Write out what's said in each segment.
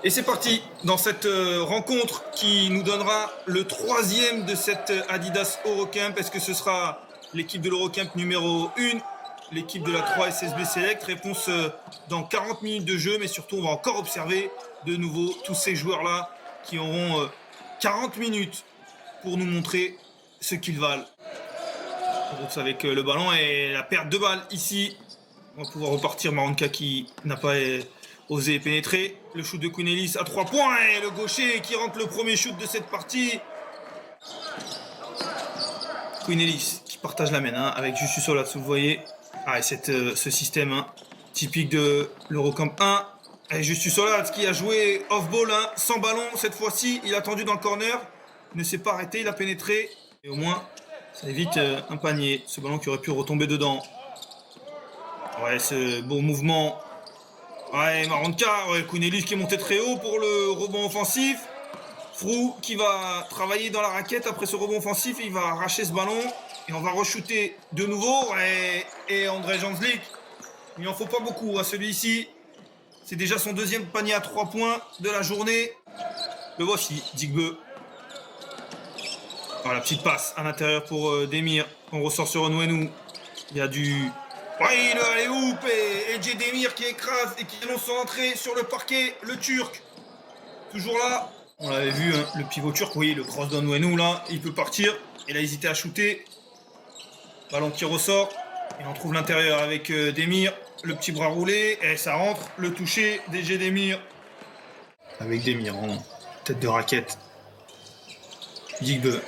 Et c'est parti dans cette rencontre qui nous donnera le troisième de cette Adidas Eurocamp. Est-ce que ce sera l'équipe de l'Eurocamp numéro 1, l'équipe de la 3 SSB Select? Réponse dans 40 minutes de jeu, mais surtout on va encore observer de nouveau tous ces joueurs-là qui auront 40 minutes pour nous montrer ce qu'ils valent. On route avec le ballon et la perte de balle ici. On va pouvoir repartir. Maronka qui n'a pas osé pénétrer. Le shoot de Queen Ellis à 3 points et le gaucher qui rentre le premier shoot de cette partie. Queen Ellis qui partage la main avec Justus Olat, vous le voyez. Ah, et ce système typique de l'Eurocamp 1. Et Justus Olat qui a joué off-ball, sans ballon cette fois-ci. Il a tendu dans le corner. Il ne s'est pas arrêté, il a pénétré. Et au moins, ça évite un panier. Ce ballon qui aurait pu retomber dedans. Ouais, ce beau mouvement. Ouais, Maronka, ouais, Queen Ellis qui est monté très haut pour le rebond offensif. Frou qui va travailler dans la raquette après ce rebond offensif. Il va arracher ce ballon. Et on va re-shooter de nouveau. Et André Janslik, il n'en faut pas beaucoup à celui-ci. C'est déjà son deuxième panier à 3 points de la journée. Le voici, Digbe. Oh, la petite passe à l'intérieur pour Demir. On ressort sur Onwenu. Il y a du... Ouais, le alley-oop et J. Demir qui écrase et qui annonce son entrée sur le parquet. Le Turc, toujours là. On l'avait vu, le pivot turc, oui, le cross d'Onwenu là. Il peut partir. Il a hésité à shooter. Ballon qui ressort. Il en trouve l'intérieur avec Demir. Le petit bras roulé. Et ça rentre. Le toucher d'J. Demir. Avec Demir en tête de raquette. Digbe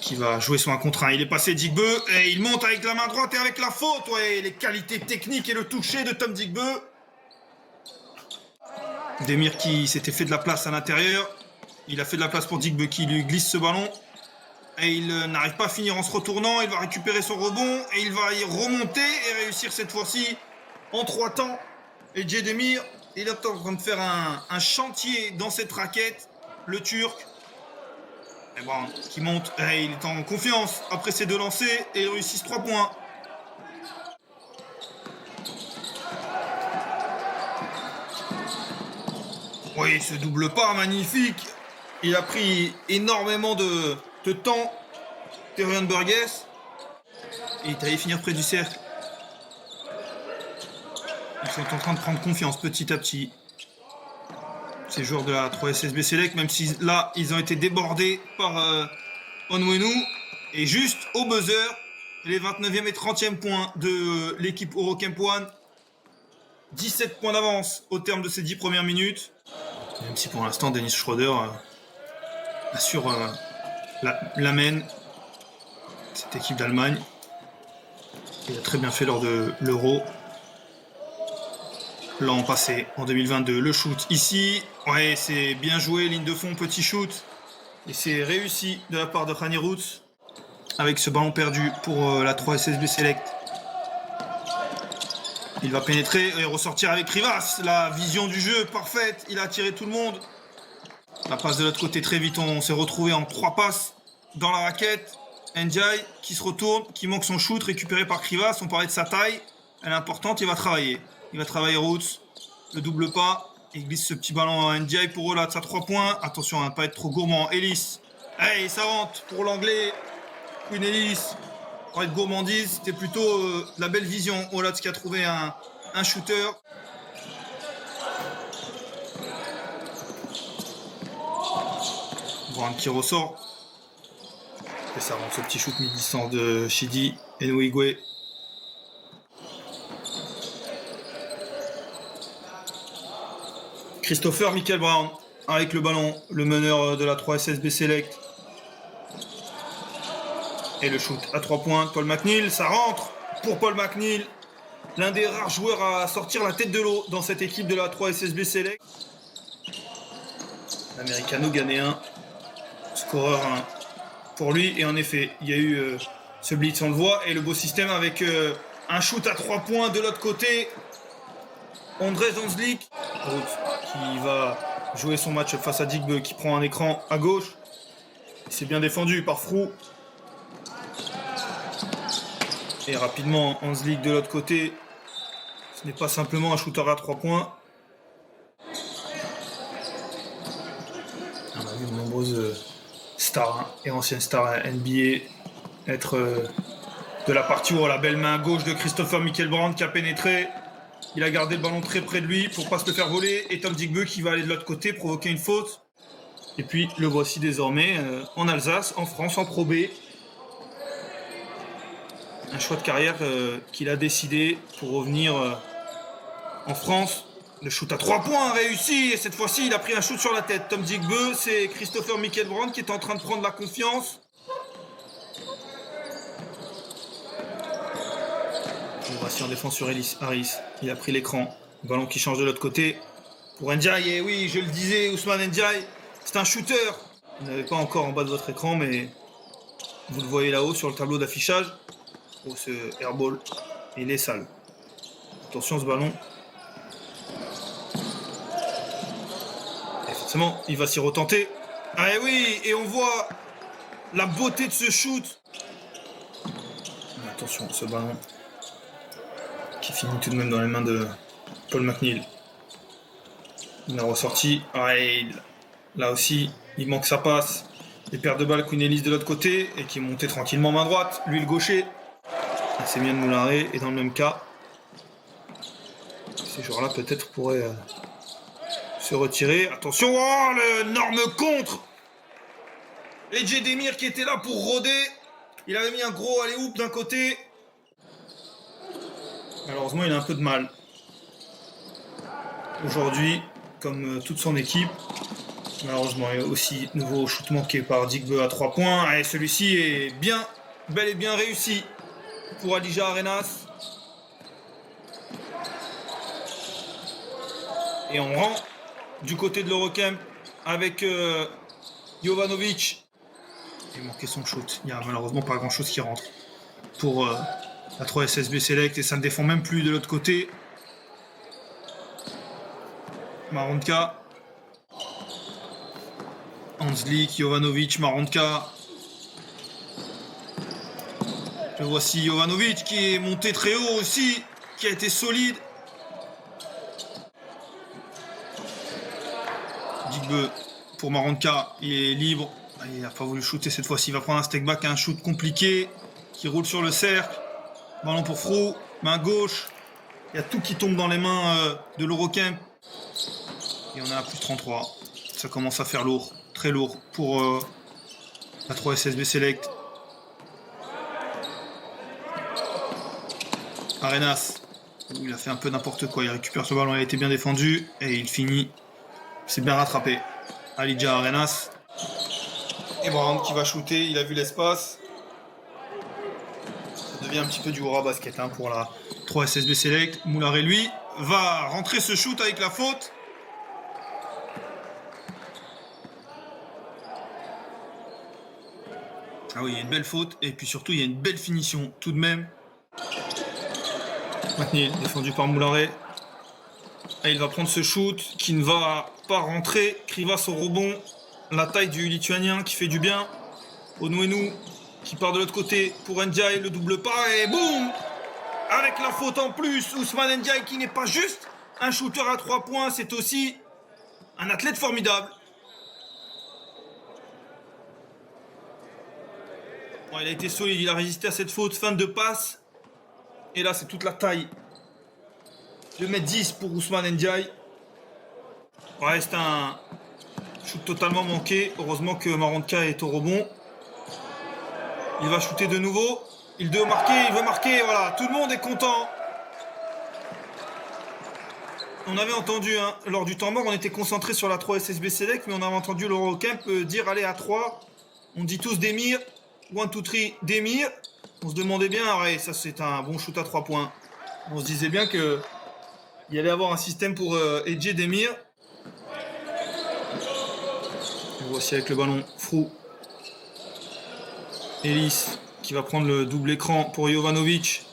qui va jouer sur un contre 1. Il est passé Digbe et il monte avec la main droite et avec la faute. Ouais, les qualités techniques et le toucher de Tom Digbe. Demir qui s'était fait de la place à l'intérieur. Il a fait de la place pour Digbe qui lui glisse ce ballon. Et il n'arrive pas à finir en se retournant. Il va récupérer son rebond et il va y remonter et réussir cette fois-ci en 3 temps. Et J. Demir, il est en train de faire un chantier dans cette raquette. Le Turc. Et bon, qui monte, et il est en confiance après ses 2 lancers et il réussit 3 points. Oui, ce double pas magnifique. Il a pris énormément de temps, Terion Burgess. Et il est allé finir près du cercle. Ils sont en train de prendre confiance petit à petit. Ces joueurs de la 3 SSB Select, même si là, ils ont été débordés par Onwenu. Et juste au buzzer, les 29e et 30e points de l'équipe Eurocamp 1. 17 points d'avance au terme de ces 10 premières minutes. Même si pour l'instant, Dennis Schroeder assure la mène. Cette équipe d'Allemagne. Il a très bien fait lors de l'Euro. L'an passé, en 2022, le shoot ici. Ouais, c'est bien joué, ligne de fond, petit shoot. Et c'est réussi de la part de Khani Roots avec ce ballon perdu pour la 3 SSB Select. Il va pénétrer et ressortir avec Rivas. La vision du jeu parfaite. Il a attiré tout le monde. La passe de l'autre côté très vite. On s'est retrouvé en 3 passes dans la raquette. Ndiaye qui se retourne, qui manque son shoot, récupéré par Rivas. On parlait de sa taille. Elle est importante, il va travailler. Il va travailler Roots. Le double pas. Il glisse ce petit ballon à Ndiaye pour Olat. Ça 3 points. Attention à ne pas être trop gourmand. Ellis. Hey, ça rentre pour l'anglais. Queen Ellis. Pour être gourmandise, c'était plutôt la belle vision. Olat qui a trouvé un shooter. Brown qui ressort. Et ça rentre ce petit shoot mi-distance de Chidi Enouigwe. Christopher Michael Brown avec le ballon, le meneur de la 3 SSB Select. Et le shoot à 3 points, Paul McNeil, ça rentre pour Paul McNeil. L'un des rares joueurs à sortir la tête de l'eau dans cette équipe de la 3 SSB Select. L'américano-ghanéen, scoreur pour lui. Et en effet, il y a eu ce blitz, on le voit. Et le beau système avec un shoot à 3 points de l'autre côté. André Janslik qui va jouer son match face à Digbe qui prend un écran à gauche. C'est bien défendu par Frou. Et rapidement, Hanslik de l'autre côté. Ce n'est pas simplement un shooter à 3 points. vu de nombreuses stars et anciennes stars NBA être de la partie où la belle main gauche de Christopher Michael-Brand qui a pénétré. Il a gardé le ballon très près de lui pour pas se le faire voler. Et Tom Digbeu qui va aller de l'autre côté provoquer une faute. Et puis le voici désormais en Alsace, en France, en Pro B. Un choix de carrière qu'il a décidé pour revenir en France. Le shoot à 3 points réussi. Et cette fois-ci, il a pris un shoot sur la tête. Tom Digbeu, c'est Christopher Michael-Brand qui est en train de prendre la confiance. Voici en défense sur Ellis Harris. Il a pris l'écran. Ballon qui change de l'autre côté. Pour Ndiaye, et oui, je le disais, Ousmane Ndiaye, c'est un shooter. Vous n'avez pas encore en bas de votre écran, mais vous le voyez là-haut sur le tableau d'affichage. Oh, ce airball, il est sale. Attention ce ballon. Et forcément, il va s'y retenter. Ah et oui, et on voit la beauté de ce shoot. Attention, ce ballon qui finit tout de même dans les mains de Paul McNeil. Il a ressorti. Ouais, là aussi, il manque sa passe. Les paires de balles Queen Ellis de l'autre côté et qui est monté tranquillement main droite. Lui, le gaucher. C'est bien de Moularé. Et dans le même cas, ces joueurs-là peut-être pourraient se retirer. Attention, oh, l'énorme contre. AJ Demir qui était là pour rôder. Il avait mis un gros alley-oop d'un côté. Malheureusement, il a un peu de mal. Aujourd'hui, comme toute son équipe. Malheureusement, il y a aussi nouveau shoot manqué par Digbeu à 3 points. Et celui-ci est bien, bel et bien réussi pour Alija Arenas. Et on rend du côté de l'Eurocamp avec Jovanovic. Il manquait son shoot. Il n'y a malheureusement pas grand-chose qui rentre pour la 3 SSB Select. Et ça ne défend même plus de l'autre côté. Marontka. Hanslik, Jovanovic, Marontka. Le voici Jovanovic qui est monté très haut aussi, qui a été solide. Digbeu pour Marontka, il est libre. Il n'a pas voulu shooter cette fois-ci, il va prendre un step back, un shoot compliqué qui roule sur le cercle. Ballon pour Frou, main gauche. Il y a tout qui tombe dans les mains de l'Eurocamp. Et on est à plus 33. Ça commence à faire lourd, très lourd pour la 3 SSB Select. Arenas, il a fait un peu n'importe quoi, il récupère ce ballon, il a été bien défendu et il finit. C'est bien rattrapé. Alija Arenas. Et Brown qui va shooter, il a vu l'espace. Ça devient un petit peu du hurrah basket pour la 3 SSB Select. Moularé, lui, va rentrer ce shoot avec la faute. Ah oui, il y a une belle faute et puis surtout il y a une belle finition tout de même. McNeil, défendu par Moularé. Et il va prendre ce shoot qui ne va pas rentrer. Krivas au rebond. La taille du Lituanien qui fait du bien. Onwenu qui part de l'autre côté pour Ndiaye, le double pas et boum. Avec la faute en plus, Ousmane Ndiaye qui n'est pas juste un shooter à 3 points, c'est aussi un athlète formidable. Bon, il a été solide, il a résisté à cette faute, fin de passe. Et là, c'est toute la taille. 2m10 pour Ousmane Ndiaye. Ouais, c'est un shoot totalement manqué. Heureusement que Marontka est au rebond. Il va shooter de nouveau. Il veut marquer, voilà. Tout le monde est content. On avait entendu, lors du temps mort, on était concentré sur la 3 SSB Select, mais on avait entendu l'Eurocamp dire allez à 3. On dit tous Demir. 1, 2, 3, Demir. On se demandait bien, ouais, ça c'est un bon shoot à 3 points. On se disait bien que il allait avoir un système pour AJ Demir. Et voici avec le ballon Frou. Ellis qui va prendre le double écran pour Jovanovic.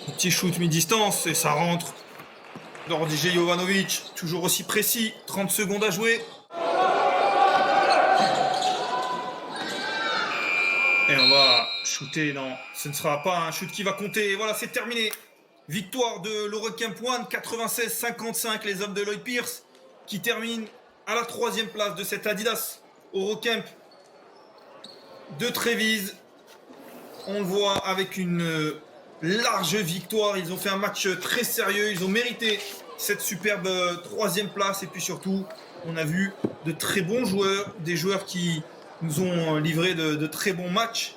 Un petit shoot mi-distance et ça rentre. Lordiger Jovanovic, toujours aussi précis. 30 secondes à jouer. Et on va shooter, non, ce ne sera pas un shoot qui va compter. Et voilà, c'est terminé. Victoire de l'Eurocamp One, 96-55, les hommes de Lloyd Pierce qui terminent à la 3e place de cette Adidas Eurocamp de Trévise. On le voit avec une large victoire. Ils ont fait un match très sérieux. Ils ont mérité cette superbe 3e place. Et puis surtout, on a vu de très bons joueurs, des joueurs qui nous ont livré de très bons matchs.